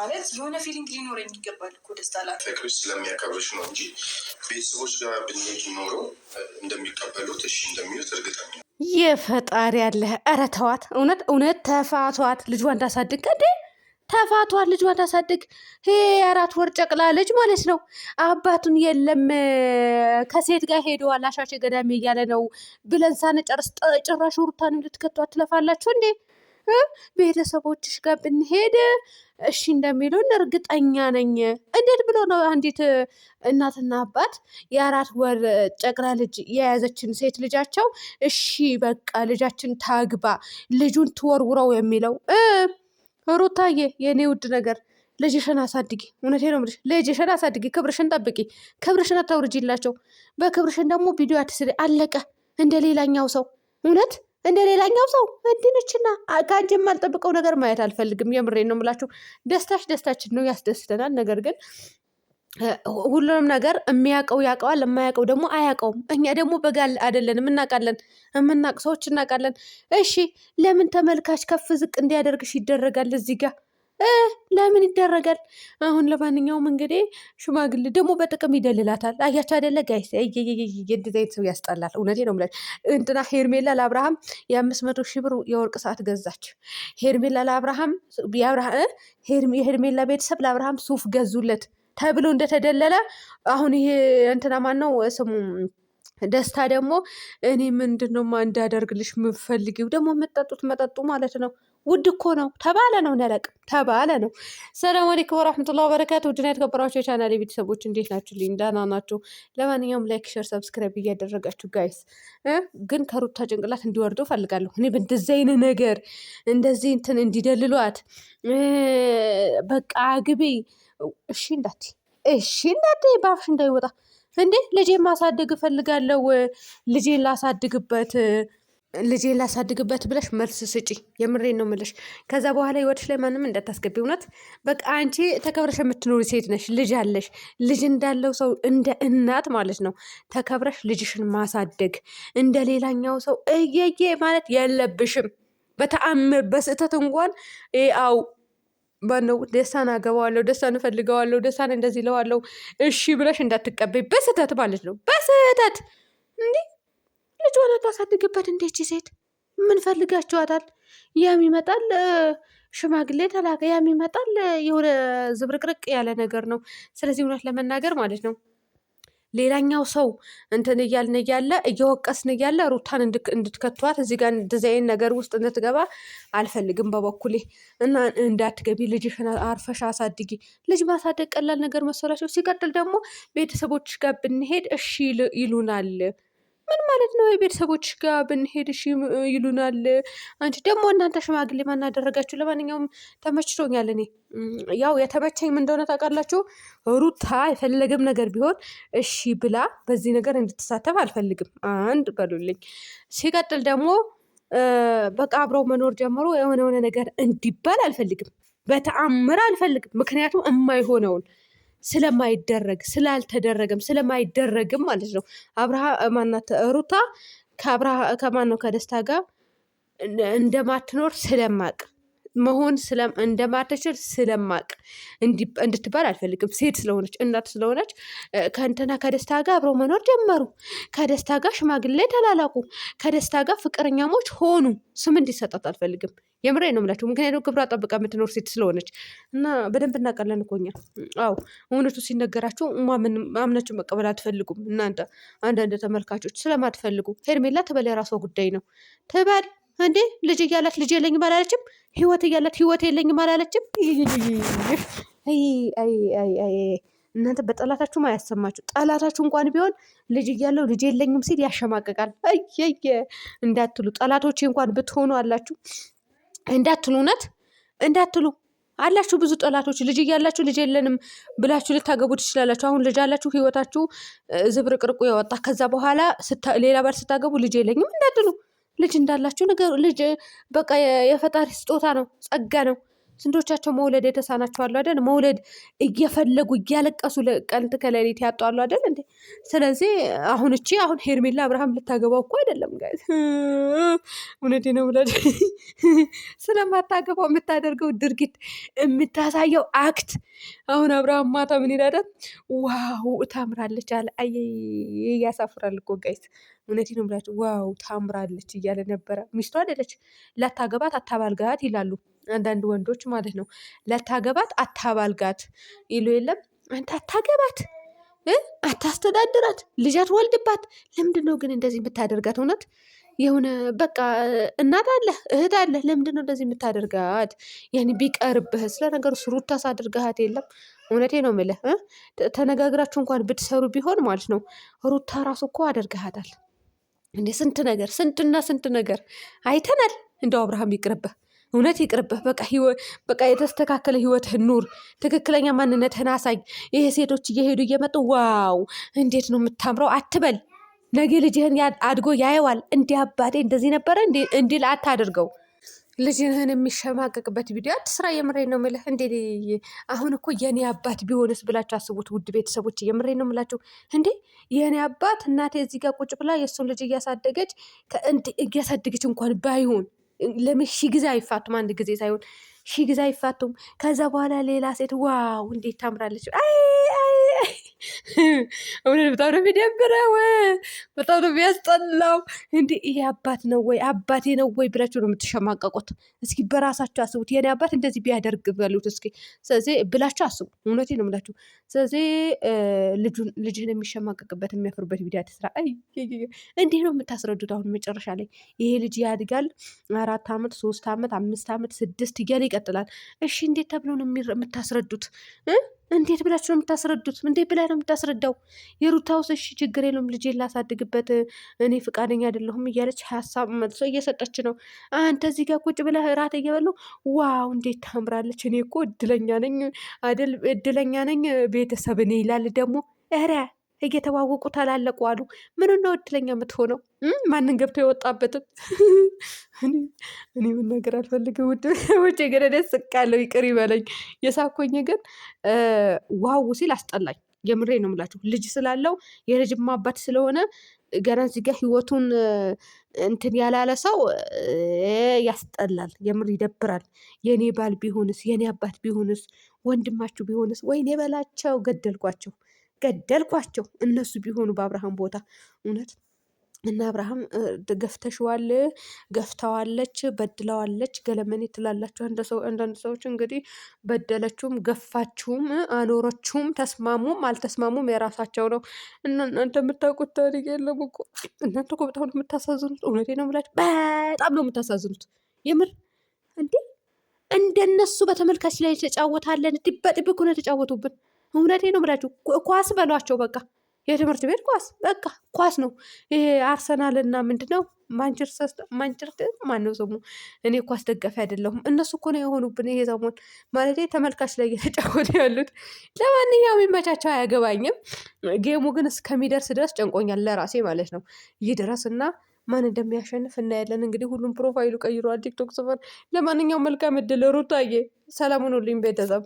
ማለት የሆነ ፊሊንግ ሊኖረኝ ይገባል እኮ ደስታ ፍቅርሽ ስለሚያከብርሽ ነው እንጂ ቤተሰቦች ጋር ብንሄድ ኖሮ እንደሚቀበሉት እሺ እንደሚሉት እርግጠኛ የፈጣሪ ያለ። ኧረ ተዋት፣ እውነት ተፋቷት፣ ልጇ እንዳሳድግ እንዴ ተፋቷት፣ ልጇ እንዳሳድግ። ይሄ 4 ወር ጨቅላ ልጅ ማለት ነው። አባቱን የለም ከሴት ጋር ሄደዋል አሻሼ ገዳሜ እያለ ነው ብለን ሳንጨርስ ጭራሽ ሩታን እንድትከቷት ትለፋላችሁ እንዴ? ቤተሰቦችሽ ጋር ብንሄድ እሺ እንደሚሉን እርግጠኛ ነኝ። እንዴት ብሎ ነው አንዲት እናትና አባት የ4 ወር ጨቅላ ልጅ የያዘችን ሴት ልጃቸው እሺ በቃ ልጃችን ታግባ ልጁን ትወርውረው የሚለው? ሩታዬ የኔ ውድ ነገር ልጅሽን አሳድጊ። እውነቴ ነው የምልሽ፣ ልጅሽን አሳድጊ፣ ክብርሽን ጠብቂ፣ ክብርሽን አታውርጂላቸው። በክብርሽን ደግሞ ቪዲዮ አትስሪ። አለቀ። እንደ ሌላኛው ሰው እውነት እንደ ሌላኛው ሰው እንድንችና ከአንቺ የማልጠብቀው ነገር ማየት አልፈልግም። የምሬን ነው የምላችሁ። ደስታሽ ደስታችን ነው፣ ያስደስተናል። ነገር ግን ሁሉንም ነገር የሚያውቀው ያውቀዋል፣ የማያውቀው ደግሞ አያውቀውም። እኛ ደግሞ በጋል አይደለንም፣ እናውቃለን። የምናውቅ ሰዎች እናውቃለን። እሺ ለምን ተመልካች ከፍ ዝቅ እንዲያደርግሽ ይደረጋል? እዚህ ጋር ለምን ይደረጋል? አሁን እንግዲህ ሽማግሌ ደግሞ በጥቅም ይደልላታል። አያቸው አይደለ ጋይስ? እንደዚህ አይነት ሰው ያስጠላል። እውነቴ ነው የምላችሁ። እንትና ሄርሜላ ለአብርሃም የ500,000 ብር የወርቅ ሰዓት ገዛች። ሄርሜላ ለአብርሃም የሄርሜላ ቤተሰብ ለአብርሃም ሱፍ ገዙለት ተብሎ እንደተደለለ አሁን ይሄ እንትና ማን ነው ስሙ ደስታ ደግሞ እኔ ምንድን ነው እንዳደርግልሽ የምፈልጊው? ደግሞ የምጠጡት መጠጡ ማለት ነው ውድ እኮ ነው ተባለ ነው ነለቅ ተባለ ነው። ሰላም አለይኩም ወራህመቱላሂ ወበረካቱ። ውድና የተከበራችሁ የቻናሌ ቤተሰቦች እንዴት ናችሁ? ልኝ ደህና ናችሁ? ለማንኛውም ላይክ፣ ሼር፣ ሰብስክራይብ እያደረጋችሁ ጋይስ ግን ከሩታ ጭንቅላት እንዲወርዱ ፈልጋለሁ። እኔ በእንደዚህ አይነት ነገር እንደዚህ እንትን እንዲደልሏት በቃ ግቢ እሺ እንዳት ባፍሽ እንዳይወጣ እንዴ። ልጄን ማሳደግ እፈልጋለሁ፣ ልጄን ላሳድግበት ብለሽ መልስ ስጪ። የምሬን ነው የምልሽ። ከዛ በኋላ ህይወትሽ ላይ ማንም እንዳታስገቢ። እውነት በቃ አንቺ ተከብረሽ የምትኖሪ ሴት ነሽ። ልጅ አለሽ። ልጅ እንዳለው ሰው እንደ እናት ማለት ነው ተከብረሽ ልጅሽን ማሳደግ እንደ ሌላኛው ሰው እየየ ማለት የለብሽም በተአምር። በስህተት እንኳን አው ባነው ደስታን አገባዋለሁ፣ ደስታን እፈልገዋለሁ፣ ደስታን እንደዚህ ለዋለሁ እሺ ብለሽ እንዳትቀበይ በስህተት ማለት ነው። በስህተት እንዲህ ልጇን ታሳድግበት። እንዴች ሴት ምን ፈልጋችኋታል? ያም ይመጣል ሽማግሌ ተላከ፣ ያም ይመጣል የሆነ ዝብርቅርቅ ያለ ነገር ነው። ስለዚህ እውነት ለመናገር ማለት ነው ሌላኛው ሰው እንትን እያልን እያለ እየወቀስን እያለ ሩታን እንድትከቷት እዚህ ጋር እንደዚህ ነገር ውስጥ እንድትገባ አልፈልግም በበኩሌ። እና እንዳትገቢ፣ ልጅሽን አርፈሽ አሳድጊ። ልጅ ማሳደግ ቀላል ነገር መሰላቸው? ሲቀጥል ደግሞ ቤተሰቦች ጋር ብንሄድ እሺ ይሉናል። ምን ማለት ነው? የቤተሰቦች ጋር ብንሄድ እሺ ይሉናል። አንቺ ደግሞ እናንተ ሽማግሌ ማናደረጋችሁ? ለማንኛውም ተመችቶኛል። እኔ ያው የተመቸኝ ምን እንደሆነ ታውቃላችሁ? ሩታ የፈለገም ነገር ቢሆን እሺ ብላ በዚህ ነገር እንድትሳተፍ አልፈልግም። አንድ በሉልኝ። ሲቀጥል ደግሞ በቃ አብረው መኖር ጀምሮ የሆነ ነገር እንዲባል አልፈልግም። በተአምር አልፈልግም። ምክንያቱም የማይሆነውን ስለማይደረግ ስላልተደረገም ስለማይደረግም ማለት ነው። ማናት ሩታ ከማን ነው ከደስታ ጋር እንደማትኖር ስለማቅ መሆን እንደማትችል ስለማቅ እንድትባል አልፈልግም። ሴት ስለሆነች እናት ስለሆነች ከእንትና ከደስታ ጋር አብረው መኖር ጀመሩ። ከደስታ ጋር ሽማግሌ ተላላቁ። ከደስታ ጋር ፍቅረኛሞች ሆኑ። ስም እንዲሰጣት አልፈልግም። የምሬ ነው የምላችሁ። ምክንያቱም ክብሯ ጠብቃ የምትኖር ሴት ስለሆነች እና በደንብ እናውቃለን እኮ እኛ። አዎ እውነቱ ሲነገራችሁ አምናችሁ መቀበል አትፈልጉም እናንተ አንዳንድ ተመልካቾች ስለማትፈልጉ። ሄርሜላ ትበል፣ የራሷ ጉዳይ ነው ትበል። እንዴ ልጅ እያላት ልጅ የለኝም አላለችም? ህይወት እያላት ህይወት የለኝም አላለችም? እናንተ በጠላታችሁም አያሰማችሁ። ጠላታችሁ እንኳን ቢሆን ልጅ እያለው ልጅ የለኝም ሲል ያሸማቅቃል። አየየ እንዳትሉ፣ ጠላቶቼ እንኳን ብትሆኑ አላችሁ እንዳትሉ፣ እውነት እንዳትሉ አላችሁ ብዙ ጠላቶች። ልጅ እያላችሁ ልጅ የለንም ብላችሁ ልታገቡ ትችላላችሁ። አሁን ልጅ አላችሁ፣ ህይወታችሁ ዝብርቅርቁ የወጣ ከዛ በኋላ ሌላ ባል ስታገቡ ልጅ የለኝም እንዳትሉ። ልጅ እንዳላችሁ ነገሩ። ልጅ በቃ የፈጣሪ ስጦታ ነው፣ ጸጋ ነው። ስንቶቻቸው መውለድ የተሳናቸው አሉ አይደል? መውለድ እየፈለጉ እያለቀሱ ቀንት ከሌሊት ያጧሉ አይደል እንዴ? ስለዚህ አሁን ሄርሜላ አብርሃም ልታገባው እኮ አይደለም ጋይስ። እውነቴ ነው ብለድ ስለማታገባው የምታደርገው ድርጊት የምታሳየው አክት። አሁን አብርሃም ማታ ምን ይላል? ዋው ታምራለች አለ። አይ ያሳፍራል እኮ ጋይስ። እውነቴ ነው ብላችሁ ዋው ታምራለች እያለ ነበረ። ሚስቱ አይደለች ላታገባት አታባልጋት ይላሉ አንዳንድ ወንዶች ማለት ነው። ላታገባት አታባልጋት ይሉ የለም። አንተ አታገባት አታስተዳድራት፣ ልጅ አትወልድባት። ለምንድን ነው ግን እንደዚህ የምታደርጋት? እውነት የሆነ በቃ እናት አለህ እህት አለህ፣ ለምንድን ነው እንደዚህ የምታደርጋት? ያኔ ቢቀርብህ ስለ ነገሩ ሩታስ አድርጋት የለም። እውነቴ ነው የምልህ ተነጋግራችሁ እንኳን ብትሰሩ ቢሆን ማለት ነው ሩታ ራሱ እኮ አደርግሃታል እንደ ስንት ነገር አይተናል። እንደው አብርሃም ይቅርብህ፣ እውነት ይቅርብህ። በቃ የተስተካከለ ህይወትህን ኑር፣ ትክክለኛ ማንነትህን አሳይ። ይሄ ሴቶች እየሄዱ እየመጡ ዋው እንዴት ነው የምታምረው አትበል። ነገ ልጅህን አድጎ ያየዋል። እንዲህ አባቴ እንደዚህ ነበረ እንዲል አታድርገው። ልጅህን የሚሸማቀቅበት ቪዲዮ አትስራ። የምሬን ነው የምልህ። እንዴ አሁን እኮ የኔ አባት ቢሆንስ ብላችሁ አስቡት ውድ ቤተሰቦች። የምሬን ነው የምላችሁ። እንዴ የኔ አባት እናቴ እዚህ ጋር ቁጭ ብላ የእሱን ልጅ እያሳደገች እንኳን ባይሆን ለምን ሺ ጊዜ አይፋቱም? አንድ ጊዜ ሳይሆን ሺ ጊዜ አይፋቱም። ከዛ በኋላ ሌላ ሴት ዋው እንዴት ታምራለች። እውነት በጣም ነው የሚደብረው፣ በጣም ነው የሚያስጠላው። እንዲ ይሄ አባት ነው ወይ አባቴ ነው ወይ ብላችሁ ነው የምትሸማቀቁት? እስኪ በራሳችሁ አስቡት። የኔ አባት እንደዚህ ቢያደርግ በሉት እስኪ። ስለዚህ ብላችሁ አስቡ። እውነቴ ነው የምላችሁ። ስለዚህ ልጅህን የሚሸማቀቅበት የሚያፍሩበት ቪዲዮ አትስራ። እንዲህ ነው የምታስረዱት። አሁን መጨረሻ ላይ ይሄ ልጅ ያድጋል 4 ዓመት 3 ዓመት 5 ዓመት 6 እያለ ይቀጥላል። እሺ እንዴት ተብሎ ነው የምታስረዱት? እንዴት ብላችሁ ነው የምታስረዱት? እንዴት ብላ ነው የምታስረዳው? የሩታውስ እሺ ችግር የለውም ልጄን ላሳድግበት እኔ ፍቃደኛ አይደለሁም እያለች ሀሳብ መልሶ እየሰጠች ነው። አንተ እዚህ ጋር ቁጭ ብለህ እራት እየበሉ ዋው እንዴት ታምራለች፣ እኔ እኮ እድለኛ ነኝ አይደል፣ እድለኛ ነኝ ቤተሰብ እኔ ይላል ደግሞ። ኧረ እየተዋወቁ ተላለቁ አሉ። ምን ነው እድለኛ የምትሆነው? ማንን ገብቶ የወጣበትን እኔ ምን ነገር አልፈልግም። ውጭ ግን ደስ ስቃለሁ፣ ይቅር ይበለኝ። የሳኮኝ ግን ዋው ሲል አስጠላኝ። የምሬ ነው የምላችሁ። ልጅ ስላለው የልጅማ አባት ስለሆነ ገና እዚህ ጋር ህይወቱን እንትን ያላለ ሰው ያስጠላል። የምር ይደብራል። የኔ ባል ቢሆንስ፣ የኔ አባት ቢሆንስ፣ ወንድማችሁ ቢሆንስ፣ ወይኔ በላቸው ገደልኳቸው እነሱ ቢሆኑ በአብርሃም ቦታ እውነት። እና አብርሃም ገፍተሽዋል፣ ገፍተዋለች፣ በድለዋለች፣ ገለመኔ ትላላችሁ አንዳንድ ሰዎች። እንግዲህ በደለችውም ገፋችሁም አኖረችውም ተስማሙም አልተስማሙም የራሳቸው ነው። እናንተ የምታውቁት ታሪክ የለም እኮ። እናንተ እኮ በጣም ነው የምታሳዝኑት። እውነቴ ነው የምላችሁ፣ በጣም ነው የምታሳዝኑት። የምር እንዴ እንደነሱ በተመልካች ላይ የተጫወታለን ድበጥብ እኮ ነው የተጫወቱብን። እውነቴ ነው ብላችሁ ኳስ በሏቸው በቃ። የትምህርት ቤት ኳስ በቃ ኳስ ነው ይሄ። አርሰናል እና ምንድነው ማንቸስተር ማነው ስሙ? እኔ ኳስ ደጋፊ አይደለሁም። እነሱ እኮ ነው የሆኑብን ይሄ ሰሞን ማለት ተመልካች ላይ እየተጫወቱ ያሉት። ለማንኛውም የሚመቻቸው አያገባኝም። ጌሙ ግን እስከሚደርስ ድረስ ጨንቆኛል ለራሴ ማለት ነው። ይድረስ እና ማን እንደሚያሸንፍ እናያለን። እንግዲህ ሁሉም ፕሮፋይሉ ቀይሯል ቲክቶክ ሰፈር። ለማንኛውም መልካም እድል ሩታዬ። ሰላም ሁኑልኝ ቤተሰብ።